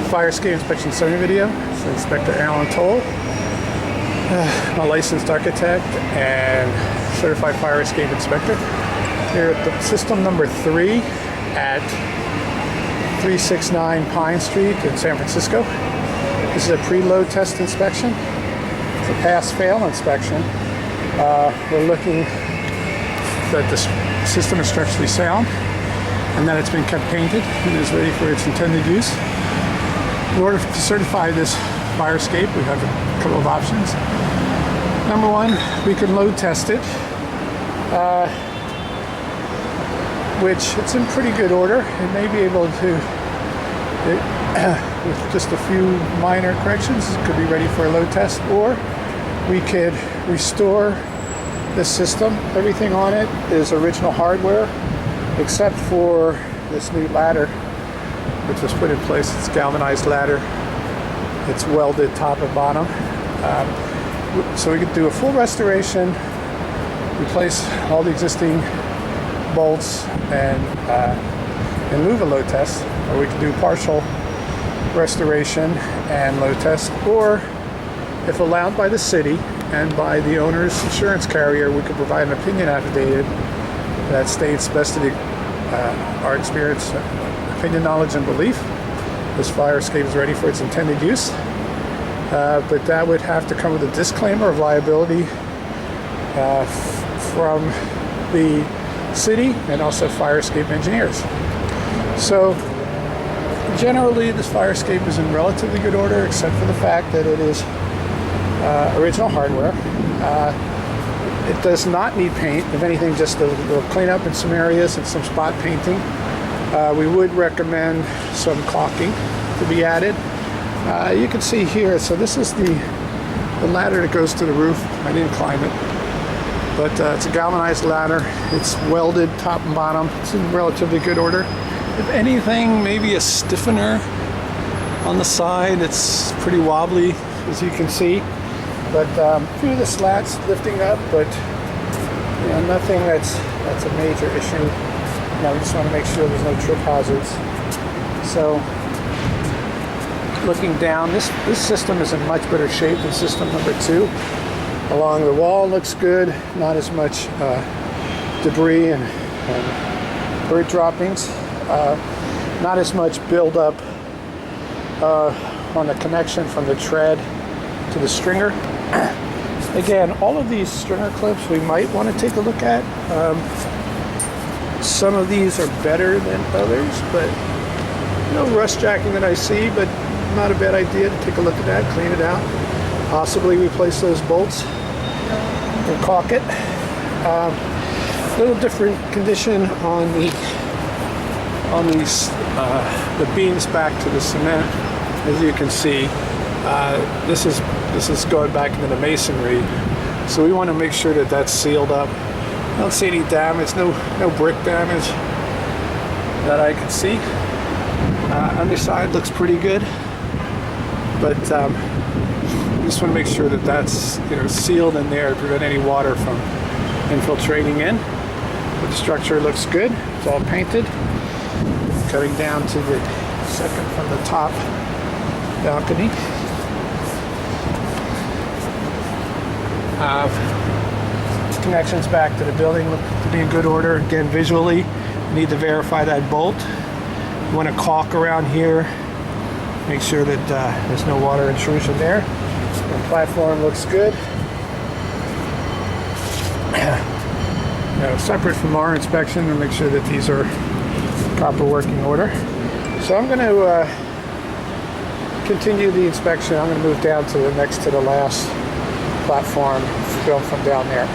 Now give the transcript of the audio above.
fire escape inspection summary video. It's Inspector Alan Toll, I'm a licensed architect and certified fire escape inspector here at the system number 3 at 369 Pine Street in San Francisco. This is a pre-load test inspection. It's a pass-fail inspection. We're looking that the system is structurally sound and that it's been kept painted and is ready for its intended use. In order to certify this fire escape, we have a couple of options. Number one, we can load test it, which it's in pretty good order. It may be able to, with just a few minor corrections, it could be ready for a load test. Or we could restore the system. Everything on it is original hardware, except for this new ladder, which was put in place. It's a galvanized ladder. It's welded top and bottom. So we could do a full restoration, replace all the existing bolts, and move a load test. Or we could do partial restoration and load test. Or, if allowed by the city and by the owner's insurance carrier, we could provide an opinion affidavit that states, best of our experience, opinion, knowledge, and belief, this fire escape is ready for its intended use. But that would have to come with a disclaimer of liability from the city and also fire escape engineers. So generally this fire escape is in relatively good order, except for the fact that it is original hardware. It does not need paint. If anything, just a little cleanup in some areas and some spot painting. We would recommend some caulking to be added. You can see here, so this is the ladder that goes to the roof. I didn't climb it, but it's a galvanized ladder. It's welded top and bottom. It's in relatively good order. If anything, maybe a stiffener on the side. It's pretty wobbly, as you can see. But a few of the slats lifting up, but nothing that's a major issue. We just want to make sure there's no trip hazards. So, looking down, this system is in much better shape than system number 2. Along the wall looks good, not as much debris and bird droppings, not as much buildup on the connection from the tread to the stringer. Again, all of these stringer clips we might want to take a look at. Some of these are better than others, but no rust jacking that I see, but not a bad idea to take a look at that, clean it out, possibly replace those bolts and caulk it. A little different condition on the beams back to the cement, as you can see. This is going back into the masonry, so we want to make sure that that's sealed up. I don't see any damage, no brick damage that I can see. Underside looks pretty good, but we just want to make sure that that's sealed in there to prevent any water from infiltrating in. But the structure looks good. It's all painted. Coming down to the second from the top balcony. Connections back to the building look to be in good order. Again, visually, you need to verify that bolt. You want to caulk around here. Make sure that there's no water intrusion there. The platform looks good. Separate from our inspection, to make sure that these are proper working order. So I'm going to continue the inspection. I'm going to move down to the next to the last platform, film from down there.